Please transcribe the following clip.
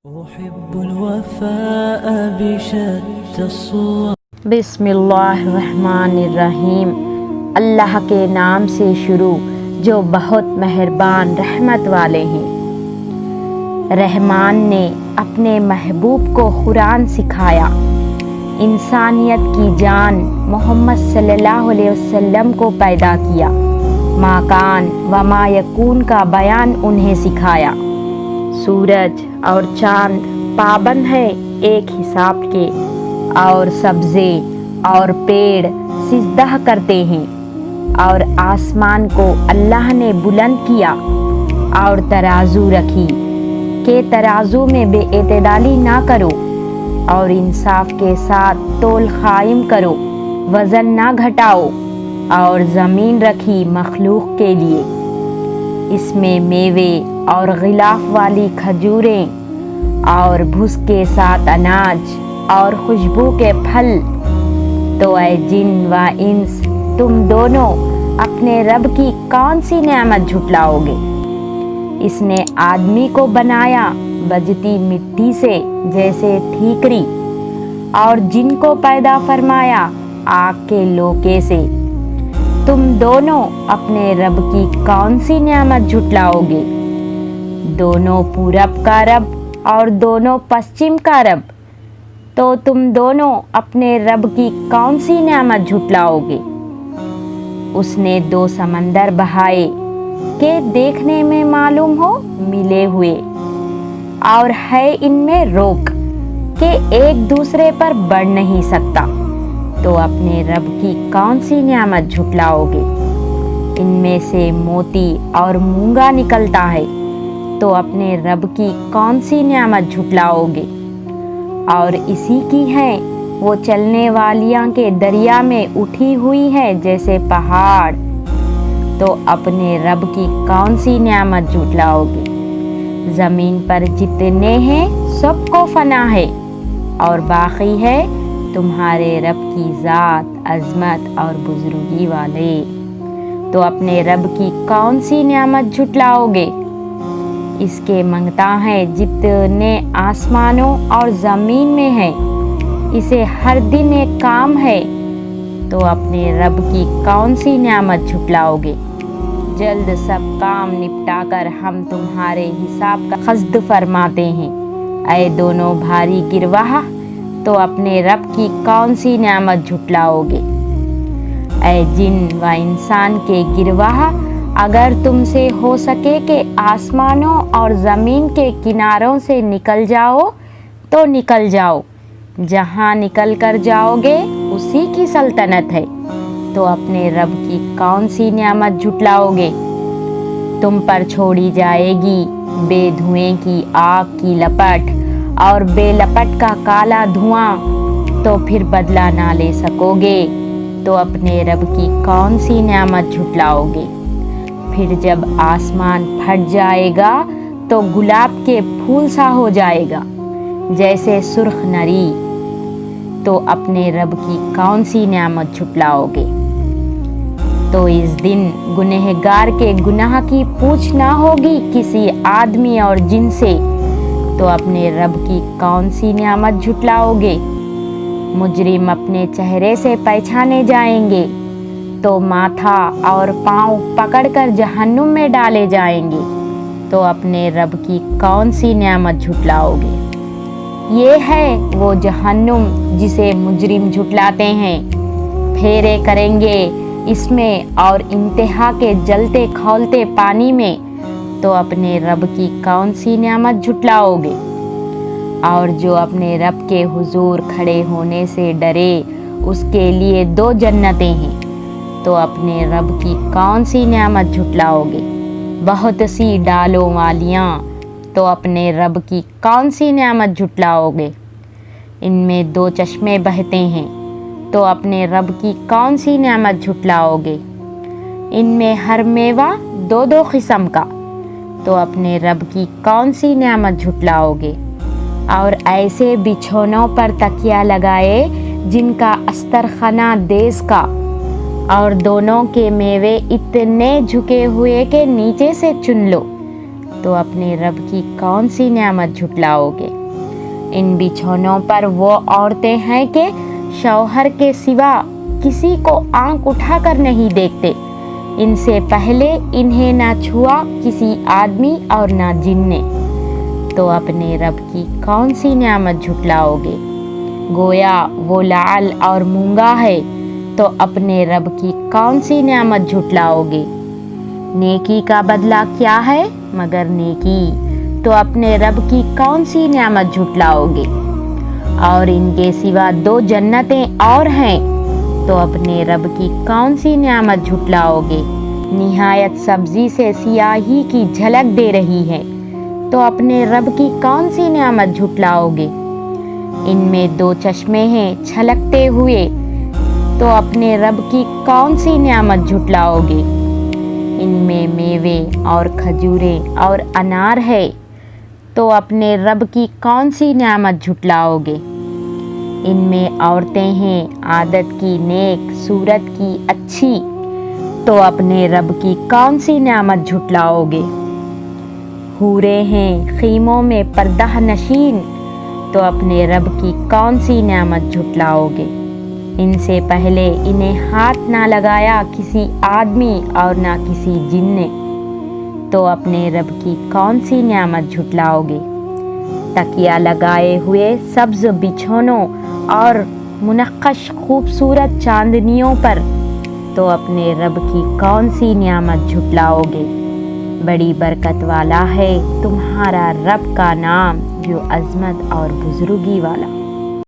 أحب الوفاء بشتى الصور بسم اللہ الرحمن الرحیم۔ اللہ کے نام سے شروع جو بہت مہربان رحمت والے ہیں۔ رحمان نے اپنے محبوب کو قرآن سکھایا، انسانیت کی جان محمد صلی اللہ علیہ وسلم کو پیدا کیا، ما کان و ما یکون کا بیان انہیں سکھایا۔ سورج اور چاند پابند ہے ایک حساب کے، اور سبزے اور پیڑ سجدہ کرتے ہیں، اور آسمان کو اللہ نے بلند کیا اور ترازو رکھی کہ ترازو میں بے اعتدالی نہ کرو، اور انصاف کے ساتھ تول قائم کرو، وزن نہ گھٹاؤ، اور زمین رکھی مخلوق کے لیے، اس میں میوے اور غلاف والی کھجوریں اور بھس کے ساتھ اناج اور خوشبو کے پھل۔ تو اے جن و انس، تم دونوں اپنے رب کی کون سی نعمت جھٹلاؤ گے؟ اس نے آدمی کو بنایا بجتی مٹی سے جیسے ٹھیکری، اور جن کو پیدا فرمایا آگ کے لوکے سے۔ تم دونوں اپنے رب کی کون سی نعمت جھٹلاؤ گے؟ دونوں پورب کا رب اور دونوں پشچم کا رب، تو تم دونوں اپنے رب کی کون سی نعمت جھٹلاؤ گے؟ اس نے دو سمندر بہائے کہ دیکھنے میں معلوم ہو ملے ہوئے، اور ہے ان میں روک کہ ایک دوسرے پر بڑھ نہیں سکتا، تو اپنے رب کی کون سی نعمت جھٹلاؤ گے؟ ان میں سے موتی اور مونگا نکلتا ہے، تو اپنے رب کی کون سی نعمت جھٹلاؤ گے؟ اور اسی کی ہے وہ چلنے والیاں کے دریا میں اٹھی ہوئی ہے جیسے پہاڑ، تو اپنے رب کی کون سی نعمت جھٹلاؤ گے؟ زمین پر جتنے ہیں سب کو فنا ہے، اور باقی ہے تمہارے رب کی ذات عظمت اور بزرگی والے، تو اپنے رب کی کون سی نعمت جھٹلاؤ گے؟ اس کے منگتا ہے جتنے آسمانوں اور زمین میں ہے، اسے ہر دن ایک کام ہے، تو اپنے رب کی کون سی نعمت جھٹلاؤ گے؟ جلد سب کام نپٹا کر ہم تمہارے حساب کا قصد فرماتے ہیں۔ اے دونوں بھاری گرواہ، تو اپنے رب کی کون سی نعمت جھٹلاؤ گے؟ اے جن و انسان کے گرواہ، اگر تم سے ہو سکے کہ آسمانوں اور زمین کے کناروں سے نکل جاؤ تو نکل جاؤ، جہاں نکل کر جاؤ گے اسی کی سلطنت ہے، تو اپنے رب کی کون سی نعمت جھٹلاؤ گے؟ تم پر چھوڑی جائے گی بے دھوئیں کی آگ کی لپٹ اور بے لپٹ کا کالا دھواں، تو پھر بدلہ نہ لے سکو گے، تو اپنے رب کی کون سی نعمت جھٹلاؤ گے؟ پھر جب آسمان پھٹ جائے گا تو گلاب کے پھول سا ہو جائے گا جیسے سرخ نری، تو اپنے رب کی کون سی نعمت جھٹلاؤ گے؟ تو اس دن گنہگار کے گناہ کی پوچھ نہ ہوگی کسی آدمی اور جن سے، تو اپنے رب کی کون سی نعمت جھٹلاؤ گے؟ مجرم اپنے چہرے سے پہچانے جائیں گے، تو ماتھا اور پاؤں پکڑ کر جہنم میں ڈالے جائیں گے، تو اپنے رب کی کون سی نعمت جھٹلاؤ گے؟ یہ ہے وہ جہنم جسے مجرم جھٹلاتے ہیں، پھیرے کریں گے اس میں اور انتہا کے جلتے کھولتے پانی میں، تو اپنے رب کی کون سی نعمت جھٹلاؤ گے؟ اور جو اپنے رب کے حضور کھڑے ہونے سے ڈرے اس کے لیے دو جنتیں ہیں، تو اپنے رب کی کون سی نعمت جھٹلاؤ گے؟ بہت سی ڈالوں والیاں، تو اپنے رب کی کون سی نعمت جھٹلاؤ گے؟ ان میں دو چشمے بہتے ہیں، تو اپنے رب کی کون سی نعمت جھٹلاؤ گے؟ ان میں ہر میوہ دو دو قسم کا، تو اپنے رب کی کون سی نعمت جھٹلاؤ گے؟ اور ایسے بچھونوں پر تکیہ لگائے جن کا استرخانہ دیس کا، اور دونوں کے میوے اتنے جھکے ہوئے کہ نیچے سے چن لو، تو اپنے رب کی کون سی نعمت جھٹلاؤگے؟ ان بچھونوں پر وہ عورتیں ہیں کہ شوہر کے سوا کسی کو آنکھ اٹھا کر نہیں دیکھتے، ان سے پہلے انہیں نہ چھوا کسی آدمی اور نہ جن نے، تو اپنے رب کی کون سی نعمت جھٹلاؤگے؟ گویا وہ لعل اور مونگا ہے، تو اپنے رب کی کون سی نعمت جھٹلاؤگے؟ نیکی کا بدلہ کیا ہے مگر نیکی، تو اپنے رب کی کون سی نعمت جھٹلاؤگے؟ اور ان کے سوا 2 جنتیں اور ہیں، تو اپنے رب کی کون سی نعمت جھٹلاؤگے؟ نہایت سبزی سے سیاہی کی جھلک دے رہی ہے، تو اپنے رب کی کون سی نعمت جھٹلاؤگے؟ ان میں 2 چشمے ہیں چھلکتے ہوئے، تو اپنے رب کی کون سی نعمت جھٹلاؤگے؟ ان میں میوے اور کھجوریں اور انار ہے، تو اپنے رب کی کون سی نعمت جھٹلاؤگے؟ ان میں عورتیں ہیں عادت کی نیک، صورت کی اچھی، تو اپنے رب کی کون سی نعمت جھٹلاؤگے؟ حوریں ہیں خیموں میں پردہ نشین، تو اپنے رب کی کون سی نعمت جھٹلاؤگے؟ ان سے پہلے انہیں ہاتھ نہ لگایا کسی آدمی اور نہ کسی جن نے، تو اپنے رب کی کون سی نعمت جھٹلاؤگے؟ تکیہ لگائے ہوئے سبز بچھونوں اور منقش خوبصورت چاندنیوں پر، تو اپنے رب کی کون سی نعمت جھٹلاؤگے؟ بڑی برکت والا ہے تمہارا رب کا نام، جو عظمت اور بزرگی والا